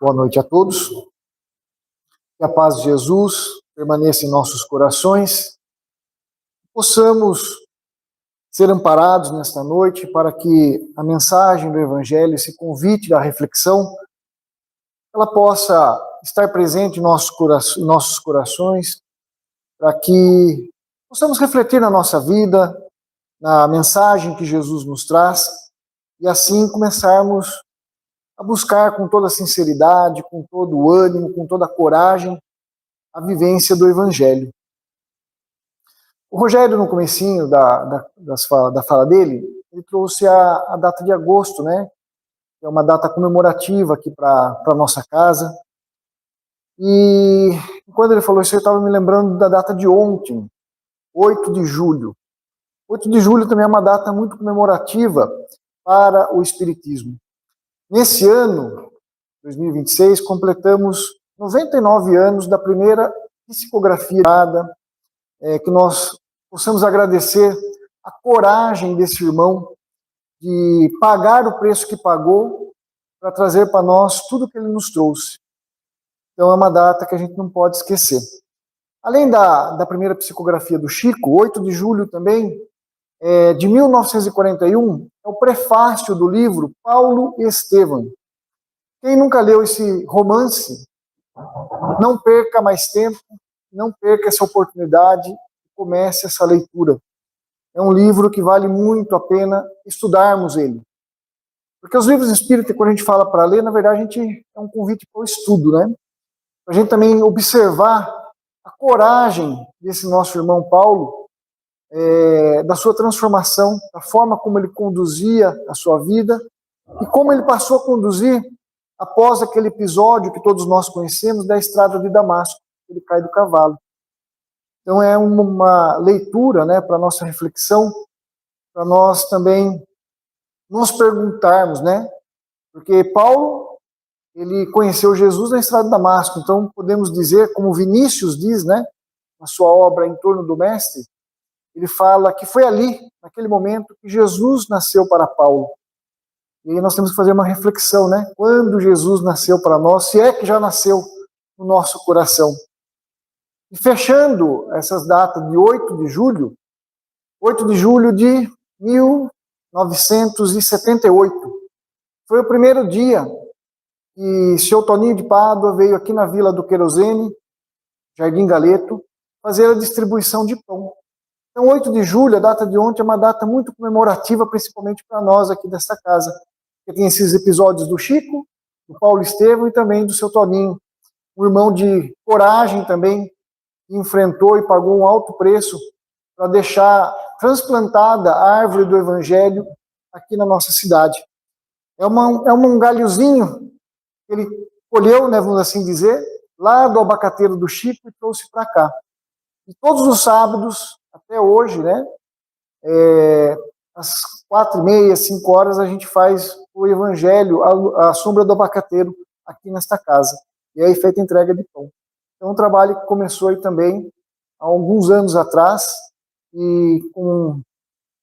Boa noite a todos. Que a paz de Jesus permaneça em nossos corações. Possamos ser amparados nesta noite para que a mensagem do Evangelho, esse convite da reflexão, ela possa estar presente em nossos corações, para que possamos refletir na nossa vida, na mensagem que Jesus nos traz, e assim começarmos a buscar com toda a sinceridade, com todo o ânimo, com toda a coragem, a vivência do Evangelho. O Rogério, no comecinho da fala dele, ele trouxe a data de agosto, né? Que é uma data comemorativa aqui para a nossa casa. E quando ele falou isso, eu estava me lembrando da data de ontem, 8 de julho. 8 de julho também é uma data muito comemorativa para o Espiritismo. Nesse ano, 2026, completamos 99 anos da primeira psicografia dada, que nós possamos agradecer a coragem desse irmão de pagar o preço que pagou para trazer para nós tudo que ele nos trouxe. Então é uma data que a gente não pode esquecer. Além da primeira psicografia do Chico, 8 de julho também, de 1941, é o prefácio do livro Paulo e Estevão. Quem nunca leu esse romance, não perca mais tempo, não perca essa oportunidade e comece essa leitura. É um livro que vale muito a pena estudarmos ele. Porque os livros espíritas, quando a gente fala para ler, na verdade é um convite para o estudo, né? Para a gente também observar a coragem desse nosso irmão Paulo, da sua transformação, da forma como ele conduzia a sua vida e como ele passou a conduzir após aquele episódio que todos nós conhecemos da estrada de Damasco, ele cai do cavalo. Então é uma leitura, né, para nossa reflexão, para nós também nos perguntarmos, né, porque Paulo, ele conheceu Jesus na estrada de Damasco, então podemos dizer, como Vinícius diz, né, na sua obra Em Torno do Mestre, ele fala que foi ali, naquele momento, que Jesus nasceu para Paulo. E aí nós temos que fazer uma reflexão, né? Quando Jesus nasceu para nós, se é que já nasceu no nosso coração. E fechando essas datas de 8 de julho de 1978, foi o primeiro dia que seu Toninho de Pádua veio aqui na Vila do Querosene, Jardim Galeto, fazer a distribuição de pão. Então, 8 de julho, a data de ontem, é uma data muito comemorativa, principalmente para nós aqui desta casa, que tem esses episódios do Chico, do Paulo Estevão e também do seu Toninho, um irmão de coragem também, que enfrentou e pagou um alto preço para deixar transplantada a árvore do Evangelho aqui na nossa cidade. É um galhozinho que ele colheu, né, vamos assim dizer, lá do abacateiro do Chico e trouxe para cá. E todos os sábados, até hoje, né, às 4h30, 5 horas, a gente faz o Evangelho, a sombra do abacateiro, aqui nesta casa. E aí feita a entrega de pão. Então, um trabalho que começou aí também há alguns anos atrás, e com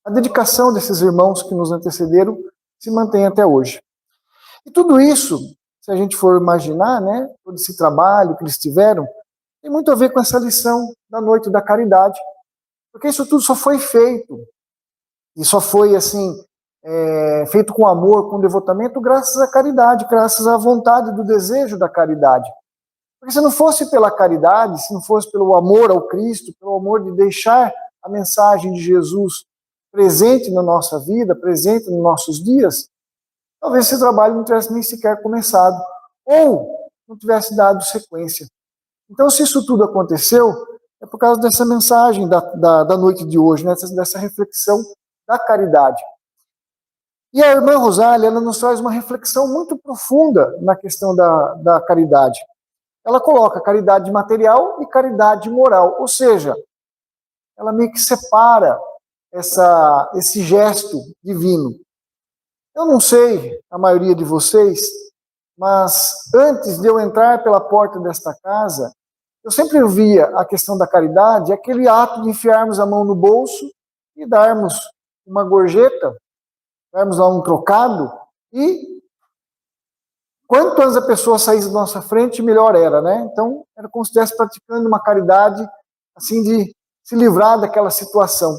a dedicação desses irmãos que nos antecederam, se mantém até hoje. E tudo isso, se a gente for imaginar, né, todo esse trabalho que eles tiveram, tem muito a ver com essa lição da Noite da Caridade. Porque isso tudo só foi feito, e só foi assim, feito com amor, com devotamento, graças à caridade, graças à vontade do desejo da caridade. Porque se não fosse pela caridade, se não fosse pelo amor ao Cristo, pelo amor de deixar a mensagem de Jesus presente na nossa vida, presente nos nossos dias, talvez esse trabalho não tivesse nem sequer começado, ou não tivesse dado sequência. Então, se isso tudo aconteceu, é por causa dessa mensagem da noite de hoje, né? Dessa reflexão da caridade. E a irmã Rosália, ela nos traz uma reflexão muito profunda na questão da caridade. Ela coloca caridade material e caridade moral, ou seja, ela meio que separa esse gesto divino. Eu não sei, a maioria de vocês, mas antes de eu entrar pela porta desta casa, eu sempre via a questão da caridade, aquele ato de enfiarmos a mão no bolso e darmos uma gorjeta, darmos lá um trocado e quanto antes a pessoa saísse da nossa frente, melhor era, né? Então, era como se estivesse praticando uma caridade, assim, de se livrar daquela situação.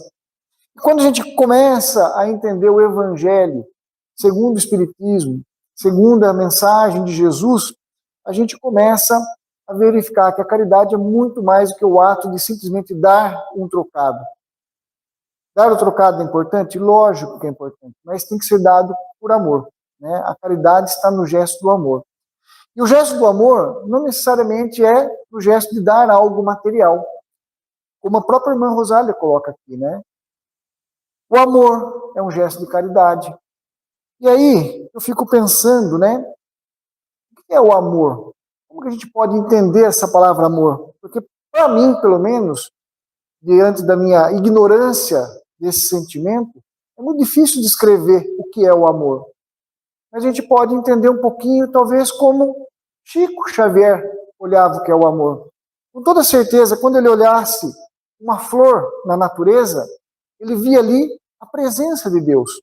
E quando a gente começa a entender o Evangelho, segundo o Espiritismo, segundo a mensagem de Jesus, a gente começa a verificar que a caridade é muito mais do que o ato de simplesmente dar um trocado. Dar o trocado é importante? Lógico que é importante, mas tem que ser dado por amor, né? A caridade está no gesto do amor. E o gesto do amor não necessariamente é o gesto de dar algo material, como a própria irmã Rosália coloca aqui, né? O amor é um gesto de caridade. E aí, eu fico pensando, né? O que é o amor? Como que a gente pode entender essa palavra amor? Porque, para mim, pelo menos, diante da minha ignorância desse sentimento, é muito difícil descrever o que é o amor. Mas a gente pode entender um pouquinho, talvez, como Chico Xavier olhava o que é o amor. Com toda certeza, quando ele olhasse uma flor na natureza, ele via ali a presença de Deus,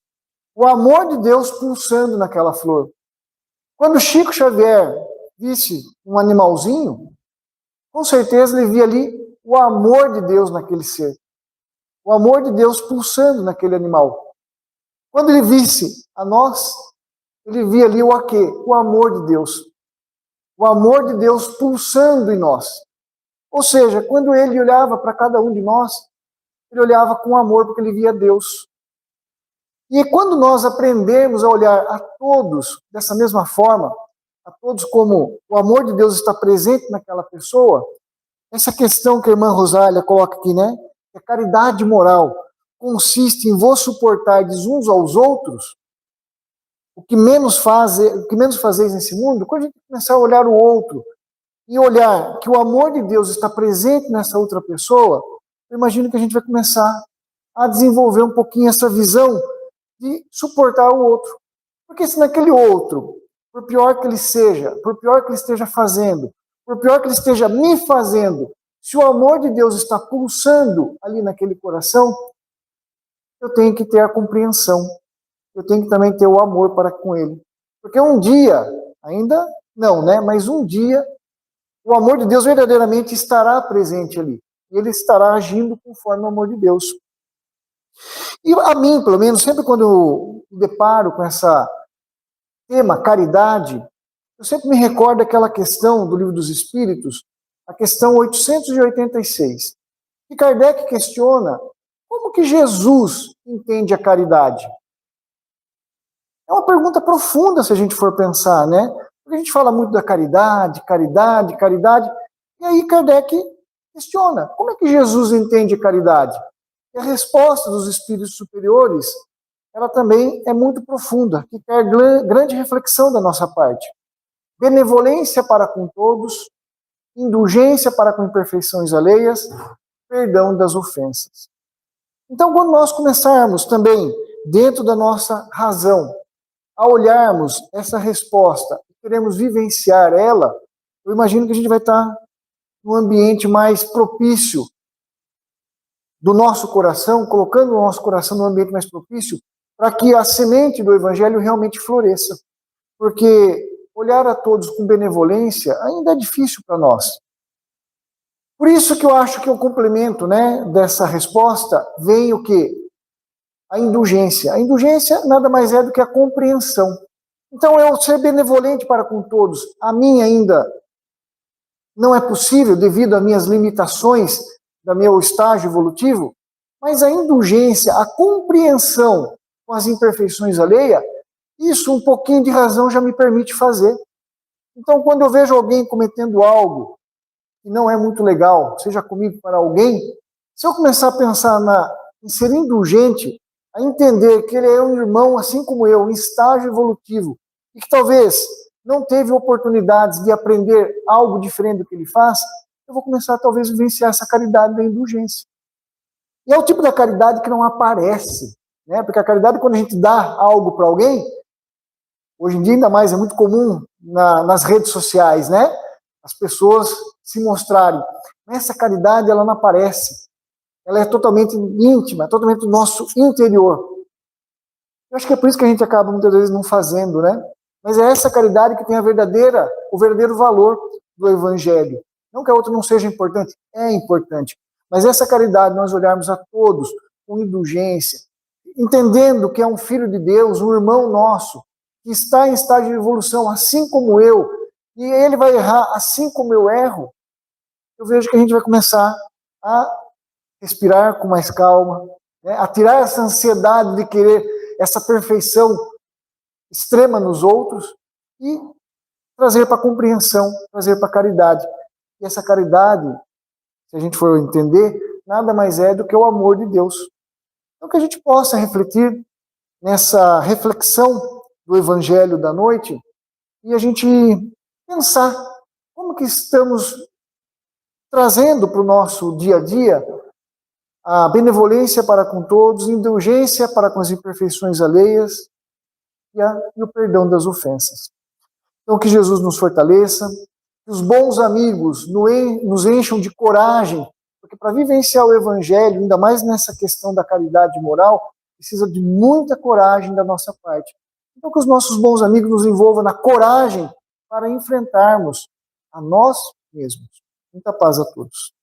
o amor de Deus pulsando naquela flor. Quando Chico Xavier visse um animalzinho, com certeza ele via ali o amor de Deus naquele ser, o amor de Deus pulsando naquele animal. Quando ele visse a nós, ele via ali o quê? O amor de Deus. O amor de Deus pulsando em nós. Ou seja, quando ele olhava para cada um de nós, ele olhava com amor porque ele via Deus. E quando nós aprendemos a olhar a todos dessa mesma forma, a todos como o amor de Deus está presente naquela pessoa, essa questão que a irmã Rosália coloca aqui, né? Que a caridade moral consiste em vos suportardes uns aos outros, o que menos fazeis nesse mundo, quando a gente começar a olhar o outro e olhar que o amor de Deus está presente nessa outra pessoa, eu imagino que a gente vai começar a desenvolver um pouquinho essa visão de suportar o outro. Porque se naquele outro, por pior que ele seja, por pior que ele esteja fazendo, por pior que ele esteja me fazendo, se o amor de Deus está pulsando ali naquele coração, eu tenho que ter a compreensão. Eu tenho que também ter o amor para com ele. Porque um dia, ainda não, né? Mas um dia, o amor de Deus verdadeiramente estará presente ali. E ele estará agindo conforme o amor de Deus. E a mim, pelo menos, sempre quando eu me deparo com essa tema, caridade, eu sempre me recordo daquela questão do Livro dos Espíritos, a questão 886. E Kardec questiona como que Jesus entende a caridade. É uma pergunta profunda se a gente for pensar, né? Porque a gente fala muito da caridade, caridade, caridade, e aí Kardec questiona, como é que Jesus entende a caridade? E a resposta dos espíritos superiores, ela também é muito profunda, que quer grande reflexão da nossa parte. Benevolência para com todos, indulgência para com imperfeições alheias, perdão das ofensas. Então, quando nós começarmos também, dentro da nossa razão, a olharmos essa resposta e queremos vivenciar ela, eu imagino que a gente vai estar num ambiente mais propício do nosso coração, colocando o nosso coração num ambiente mais propício, para que a semente do Evangelho realmente floresça. Porque olhar a todos com benevolência ainda é difícil para nós. Por isso que eu acho que o complemento, né, dessa resposta vem o quê? A indulgência. A indulgência nada mais é do que a compreensão. Então, eu ser benevolente para com todos, a mim ainda não é possível devido às minhas limitações do meu estágio evolutivo, mas a indulgência, a compreensão com as imperfeições alheias, isso um pouquinho de razão já me permite fazer. Então, quando eu vejo alguém cometendo algo que não é muito legal, seja comigo para alguém, se eu começar a pensar em ser indulgente, a entender que ele é um irmão, assim como eu, em estágio evolutivo, e que talvez não teve oportunidades de aprender algo diferente do que ele faz, eu vou começar talvez a vivenciar essa caridade da indulgência. E é o tipo da caridade que não aparece, né? Porque a caridade, quando a gente dá algo para alguém, hoje em dia ainda mais é muito comum nas redes sociais, né? As pessoas se mostrarem. Mas essa caridade, ela não aparece. Ela é totalmente íntima, totalmente do nosso interior. Eu acho que é por isso que a gente acaba muitas vezes não fazendo, né? Mas é essa caridade que tem o verdadeiro valor do Evangelho. Não que a outra não seja importante, é importante. Mas essa caridade, nós olharmos a todos com indulgência, entendendo que é um filho de Deus, um irmão nosso, que está em estágio de evolução, assim como eu, e ele vai errar assim como eu erro, eu vejo que a gente vai começar a respirar com mais calma, né? A tirar essa ansiedade de querer essa perfeição extrema nos outros e trazer para a compreensão, trazer para a caridade. E essa caridade, se a gente for entender, nada mais é do que o amor de Deus. Então que a gente possa refletir nessa reflexão do Evangelho da noite e a gente pensar como que estamos trazendo para o nosso dia a dia a benevolência para com todos, indulgência para com as imperfeições alheias e o perdão das ofensas. Então que Jesus nos fortaleça, que os bons amigos nos encham de coragem, porque para vivenciar o Evangelho, ainda mais nessa questão da caridade moral, precisa de muita coragem da nossa parte. Então que os nossos bons amigos nos envolvam na coragem para enfrentarmos a nós mesmos. Muita paz a todos.